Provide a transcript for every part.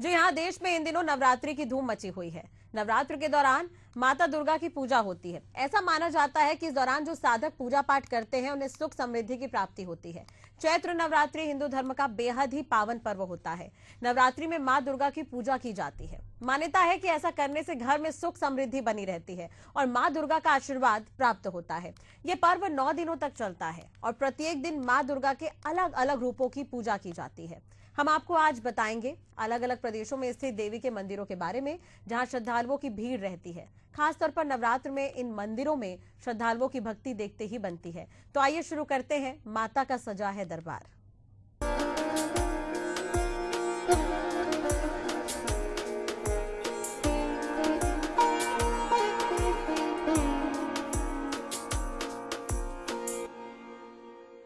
जी हाँ, देश में इन दिनों नवरात्रि की धूम मची हुई है। नवरात्र के दौरान माता दुर्गा की पूजा होती है। ऐसा माना जाता है कि इस दौरान जो साधक पूजा पाठ करते हैं उन्हें सुख समृद्धि की प्राप्ति होती है। चैत्र नवरात्रि हिंदू धर्म का बेहद ही पावन पर्व होता है। नवरात्रि में मां दुर्गा की पूजा की जाती है। मान्यता है कि ऐसा करने से घर में सुख समृद्धि बनी रहती है और मां दुर्गा का आशीर्वाद प्राप्त होता है। ये पर्व 9 दिनों तक चलता है और प्रत्येक दिन मां दुर्गा के अलग अलग रूपों की पूजा की जाती है। हम आपको आज बताएंगे अलग अलग प्रदेशों में स्थित देवी के मंदिरों के बारे में, जहां श्रद्धालुओं की भीड़ रहती है। खासतौर पर नवरात्र में इन मंदिरों में श्रद्धालुओं की भक्ति देखते ही बनती है। तो आइए शुरू करते हैं। माता का सजा है दरबार।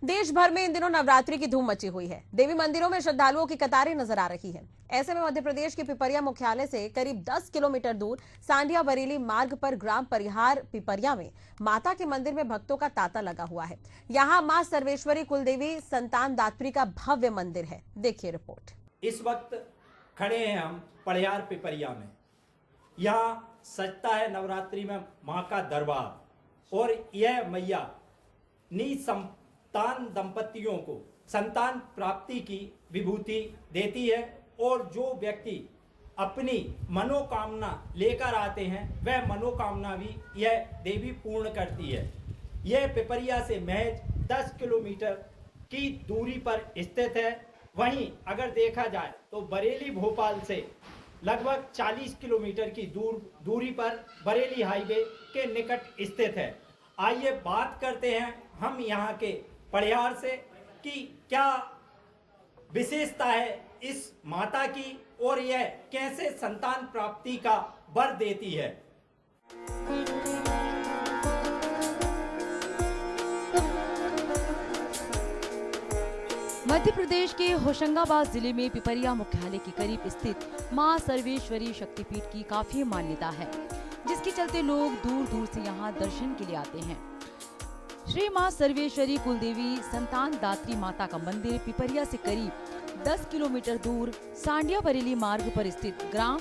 देश भर में इन दिनों नवरात्रि की धूम मची हुई है। देवी मंदिरों में श्रद्धालुओं की कतारें नजर आ रही हैं। ऐसे में मध्य प्रदेश के पिपरिया मुख्यालय से करीब 10 किलोमीटर दूर सांडिया बरेली मार्ग पर ग्राम परिहार पिपरिया में माता के मंदिर में भक्तों का तांता लगा हुआ है। यहाँ मां सर्वेश्वरी कुलदेवी संतान दात्री का भव्य मंदिर है। देखिए रिपोर्ट। इस वक्त खड़े हैं हम परिहार पिपरिया में। यहाँ सजता है नवरात्रि में मां का दरबार और यह मैया संतान दंपतियों को संतान प्राप्ति की विभूति देती है और जो व्यक्ति अपनी मनोकामना लेकर आते हैं वह मनोकामना भी यह देवी पूर्ण करती है। यह पिपरिया से महज 10 किलोमीटर की दूरी पर स्थित है। वहीं अगर देखा जाए तो बरेली भोपाल से लगभग 40 किलोमीटर की दूरी पर बरेली हाईवे के निकट स्थित है। आइए बात करते हैं हम यहाँ के परिहार से कि क्या विशेषता है इस माता की और यह कैसे संतान प्राप्ति का वर देती है। मध्य प्रदेश के होशंगाबाद जिले में पिपरिया मुख्यालय के करीब स्थित मां सर्वेश्वरी शक्तिपीठ की काफी मान्यता है, जिसके चलते लोग दूर दूर से यहाँ दर्शन के लिए आते हैं। श्री मां सर्वेश्वरी कुलदेवी संतान दात्री माता का मंदिर पिपरिया से करीब 10 किलोमीटर दूर सांडिया बरेली मार्ग पर स्थित ग्राम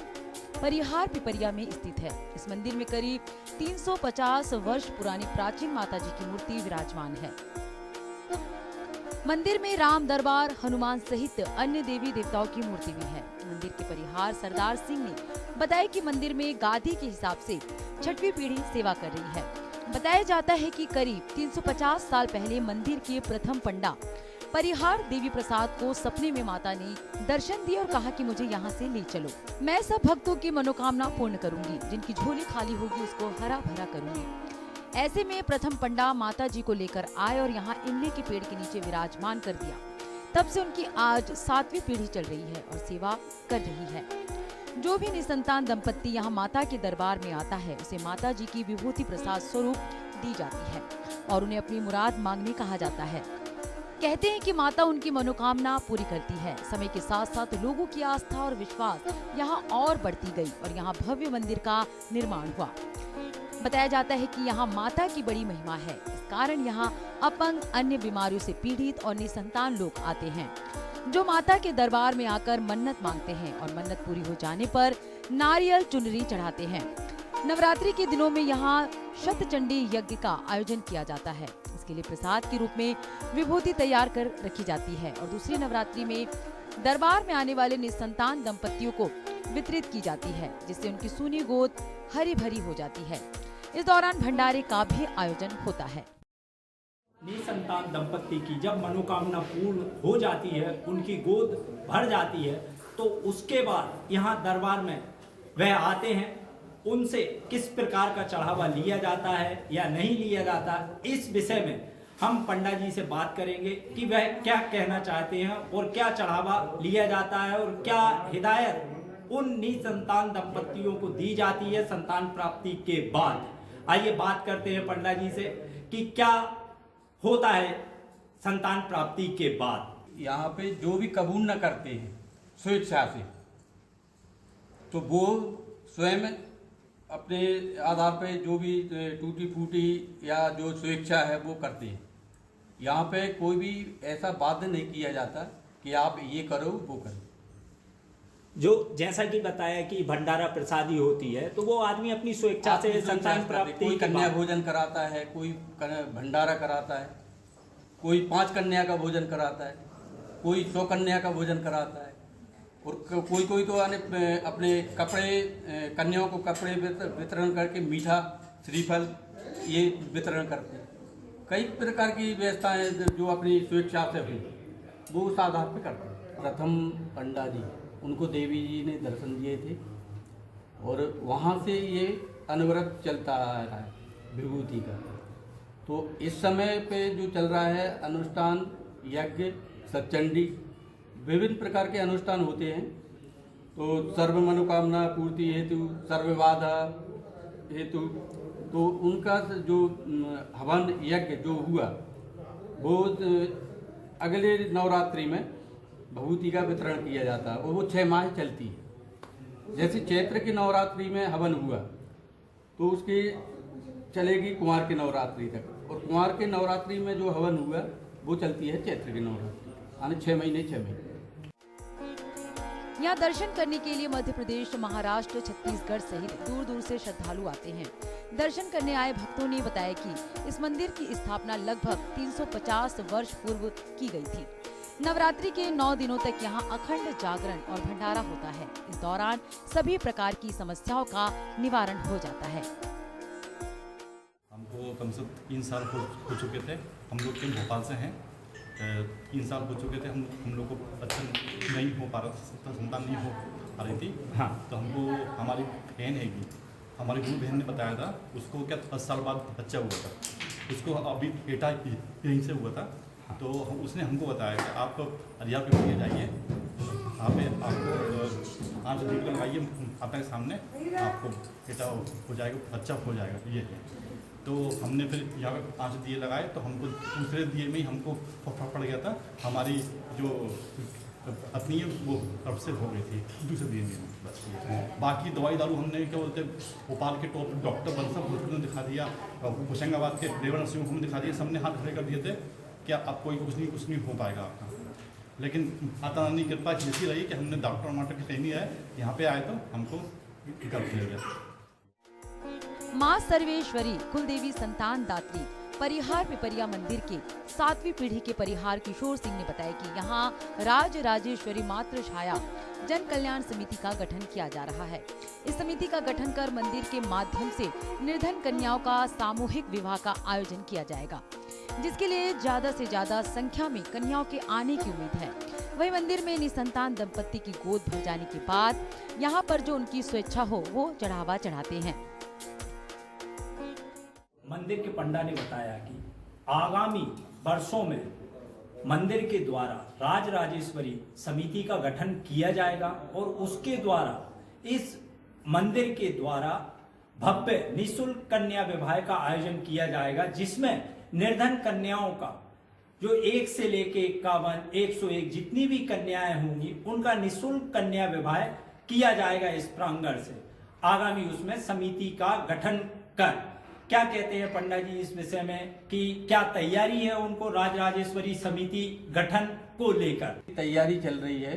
परिहार पिपरिया में स्थित है। इस मंदिर में करीब 350 वर्ष पुरानी प्राचीन माता जी की मूर्ति विराजमान है। मंदिर में राम दरबार, हनुमान सहित अन्य देवी देवताओं की मूर्ति भी है। मंदिर के परिहार सरदार सिंह ने बताया कि मंदिर में गादी के हिसाब से 6वीं पीढ़ी सेवा कर रही है। बताया जाता है कि करीब 350 साल पहले मंदिर के प्रथम पंडा परिहार देवी प्रसाद को सपने में माता ने दर्शन दिए और कहा कि मुझे यहाँ से ले चलो, मैं सब भक्तों की मनोकामना पूर्ण करूंगी, जिनकी झोली खाली होगी उसको हरा भरा करूंगी। ऐसे में प्रथम पंडा माता जी को लेकर आए और यहाँ इमली के पेड़ के नीचे विराजमान कर दिया। तब से उनकी आज 7वीं पीढ़ी चल रही है और सेवा कर रही है। जो भी निसंतान दंपत्ति यहाँ माता के दरबार में आता है उसे माता जी की विभूति प्रसाद स्वरूप दी जाती है और उन्हें अपनी मुराद मांगने कहा जाता है। कहते हैं कि माता उनकी मनोकामना पूरी करती है। समय के साथ साथ लोगों की आस्था और विश्वास यहाँ और बढ़ती गई और यहाँ भव्य मंदिर का निर्माण हुआ। बताया जाता है कि यहाँ माता की बड़ी महिमा है। इस कारण यहाँ अपंग, अन्य बीमारियों से पीड़ित और निसंतान लोग आते हैं, जो माता के दरबार में आकर मन्नत मांगते हैं और मन्नत पूरी हो जाने पर नारियल चुनरी चढ़ाते हैं। नवरात्रि के दिनों में यहाँ शतचंडी यज्ञ का आयोजन किया जाता है। इसके लिए प्रसाद के रूप में विभूति तैयार कर रखी जाती है और दूसरी नवरात्रि में दरबार में आने वाले निसंतान दंपतियों को वितरित की जाती है, जिससे उनकी सूनी गोद हरी भरी हो जाती है। इस दौरान भंडारे का भी आयोजन होता है। निसंतान दंपत्ति की जब मनोकामना पूर्ण हो जाती है, उनकी गोद भर जाती है, तो उसके बाद यहाँ दरबार में वह आते हैं। उनसे किस प्रकार का चढ़ावा लिया जाता है या नहीं लिया जाता, इस विषय में हम पंडा जी से बात करेंगे कि वह क्या कहना चाहते हैं और क्या चढ़ावा लिया जाता है और क्या हिदायत उन निसंतान दंपत्तियों को दी जाती है संतान प्राप्ति के बाद। आइए बात करते हैं पंडा जी से कि क्या होता है संतान प्राप्ति के बाद। यहाँ पे जो भी कबूल न करते हैं स्वेच्छा से, तो वो स्वयं अपने आधार पे जो भी टूटी फूटी या जो स्वेच्छा है वो करते हैं। यहाँ पे कोई भी ऐसा बाध्य नहीं किया जाता कि आप ये करो वो करो। जो जैसा कि बताया कि भंडारा प्रसादी होती है, तो वो आदमी अपनी स्वेच्छा से संतान प्राप्ति कोई के कन्या बाद- भोजन कराता है, कोई भंडारा कराता है, कोई 5 कन्या का भोजन कराता है, कोई 100 कन्या का भोजन कराता है, और कोई तो अपने कपड़े, कन्याओं को कपड़े वितरण करके मीठा श्रीफल ये वितरण करते हैं। कई प्रकार की व्यवस्थाएं जो अपनी स्वेच्छा से हुई वो उस आधार पर करते हैं। प्रथम पंडा जी, उनको देवी जी ने दर्शन दिए थे और वहाँ से ये अनवरत चलता आ रहा है विभूति का। तो इस समय पे जो चल रहा है अनुष्ठान, यज्ञ, सच्चंडी, विभिन्न प्रकार के अनुष्ठान होते हैं। तो सर्व मनोकामना पूर्ति हेतु, सर्वबाधा हेतु, तो उनका जो हवन यज्ञ जो हुआ वो अगले नवरात्रि में भभूति का वितरण किया जाता है और वो 6 माह चलती है। जैसे चैत्र की नवरात्रि में हवन हुआ तो उसकी चलेगी कुंवार के नवरात्रि तक, और कुंवार के नवरात्रि में जो हवन हुआ वो चलती है चैत्र की नवरात्रि, यानी 6 महीने। यहाँ दर्शन करने के लिए मध्य प्रदेश, महाराष्ट्र, छत्तीसगढ़ सहित दूर दूर से श्रद्धालु आते हैं। दर्शन करने आए भक्तों ने बताया कि इस मंदिर की स्थापना लगभग 350 वर्ष पूर्व की गई थी। नवरात्रि के 9 दिनों तक यहाँ अखंड जागरण और भंडारा होता है। इस दौरान सभी प्रकार की समस्याओं का निवारण हो जाता है। हमको कम से कम 3 साल हो चुके थे। हम लोग के भोपाल से हैं। 3 साल हो चुके थे। हम लोग को बच्चा नहीं हो पा रहा था, संतान नहीं हो पा रही थी। हाँ, तो हमको हमारी बहन है कि हमारी गुरु बहन ने बताया था, उसको क्या 10 साल बाद बच्चा हुआ था। उसको अभी बेटा यहीं से हुआ था। तो उसने हमको बताया कि आप अरिया पे पढ़ने जाइए, वहाँ पे आपको 5 दीप लगाइए आपके सामने, आपको बेटा हो जाएगा, बच्चा हो जाएगा। ये है। तो हमने फिर यहाँ पे 5 दिए लगाए, तो हमको दूसरे दिए में ही हमको फर्क पड़ गया था। हमारी जो पत्नी है वो कब से हो गई थी दूसरे दिए में। बस बाकी दवाई दारू हमने क्या बोलते भोपाल के टॉप डॉक्टर बंसल हॉस्पिटल ने दिखा दिया, होशंगाबाद के देवर नर्सिंग होम दिखा दिया, सबने हाथ खड़े कर दिए थे क्या अब कोई कुछ नहीं हो पाएगा आपका। लेकिन माता रानी की कृपा ऐसी रही कि हमने डॉक्टर वाटर की कहीं नहीं आए, यहाँ पे आए तो हमको कर दिया गया। माँ सर्वेश्वरी कुलदेवी संतान दात्री परिहार पिपरिया मंदिर के 7वीं पीढ़ी के परिहार किशोर सिंह ने बताया कि यहाँ राज राजेश्वरी मातृ छाया जन कल्याण समिति का गठन किया जा रहा है। इस समिति का गठन कर मंदिर के माध्यम से निर्धन कन्याओं का सामूहिक विवाह का आयोजन किया जाएगा, जिसके लिए ज्यादा से ज्यादा संख्या में कन्याओं के आने की उम्मीद है। वही मंदिर में निसंतान दंपत्ति की गोद भर जाने के बाद यहाँ पर जो उनकी स्वेच्छा हो वो चढ़ावा चढ़ाते हैं। मंदिर के पंडा ने बताया कि आगामी वर्षों में मंदिर के द्वारा राज राजेश्वरी समिति का गठन किया जाएगा और उसके द्वारा इस मंदिर के द्वारा भव्य निःशुल्क कन्या विवाह का आयोजन किया जाएगा, जिसमें निर्धन कन्याओं का जो 1 से लेके 51, 101 जितनी भी कन्याएं होंगी उनका निःशुल्क कन्या विवाह किया जाएगा इस प्रांगण से। आगामी उसमें समिति का गठन कर क्या कहते हैं पंडा जी इस विषय में कि क्या तैयारी है उनको राज राजेश्वरी समिति गठन को लेकर? तैयारी चल रही है।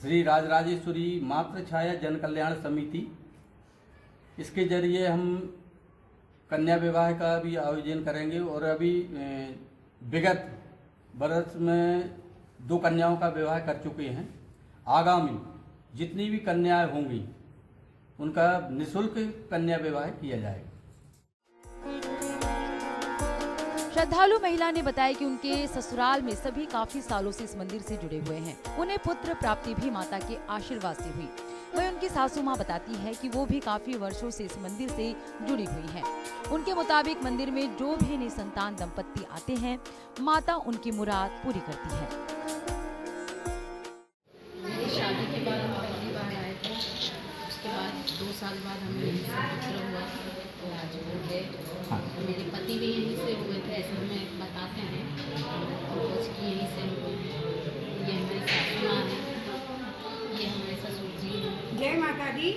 श्री राज राजेश्वरी मातृ छाया जन कल्याण समिति, इसके जरिए हम कन्या विवाह का भी आयोजन करेंगे और अभी विगत वर्ष में 2 कन्याओं का विवाह कर चुके हैं। आगामी जितनी भी कन्याएं होंगी उनका निःशुल्क कन्या विवाह किया जाएगा। श्रद्धालु महिला ने बताया कि उनके ससुराल में सभी काफी सालों से इस मंदिर से जुड़े हुए हैं। उन्हें पुत्र प्राप्ति भी माता के आशीर्वाद से हुई। वही उनकी सासू माँ बताती है कि वो भी काफी वर्षों से इस मंदिर से जुड़ी हुई हैं। उनके मुताबिक मंदिर में जो भी निसंतान दंपत्ति आते हैं, माता उनकी मुराद पूरी करती है। मेरी शादी के बाद हम पहली बार आए थे, उसके बाद 2 साल बाद हमें यहीं से पुत्र हुआ, तो आज वो है। मेरे पति भी यहीं से हुए थे, ऐसे हमें बताते हैं, और कुछ की यहीं से हुए हैं। ये हमारी सासू माँ है, ये हमारे ससुर जी हैं। जय माता दी।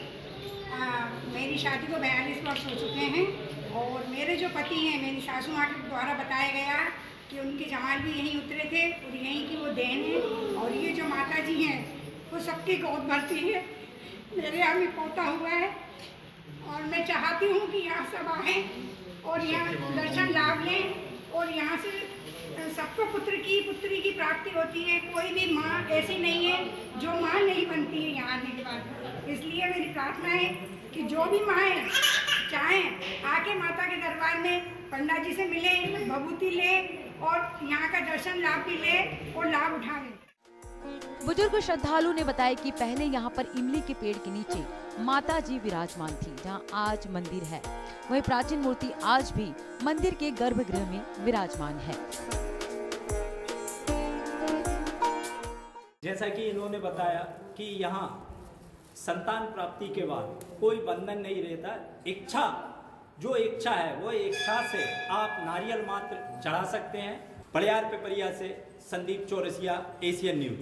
मेरी शादी को 42 वर्ष हो चुके हैं और मेरे जो पति हैं, मेरी सासू माँ के द्वारा बताया गया कि उनके जमाल भी यहीं उतरे थे और यहीं की वो देन है। और ये जो माता जी हैं वो सबकी गोद भरती है। मेरे यहाँ भी पोता हुआ है और मैं चाहती हूँ कि यहाँ सब आएँ और यहाँ दर्शन लाभ लें और यहाँ से सबको पुत्री की प्राप्ति होती है। कोई भी माँ ऐसी नहीं है जो माँ नहीं बनती है यहाँ आने के बाद। इसलिए मेरी प्रार्थना है कि जो भी माएँ चाहें आके माता के दरबार में पंडा जी से मिले, भभूति ले और यहाँ का दर्शन लाभ भी ले और लाभ उठावें। बुजुर्ग श्रद्धालु ने बताया कि पहले यहाँ पर इमली के पेड़ के नीचे माता जी विराजमान थी, जहाँ आज मंदिर है। वहीं प्राचीन मूर्ति आज भी मंदिर के गर्भगृह में विराजमान है। जैसा कि इन्होंने बताया कि यहाँ संतान प्राप्ति के बाद कोई बंधन नहीं रहता। जो इच्छा है वो इच्छा से आप नारियल मात्र चढ़ा सकते हैं। बड़ियार पिपरिया से संदीप चौरसिया, एशियन न्यूज।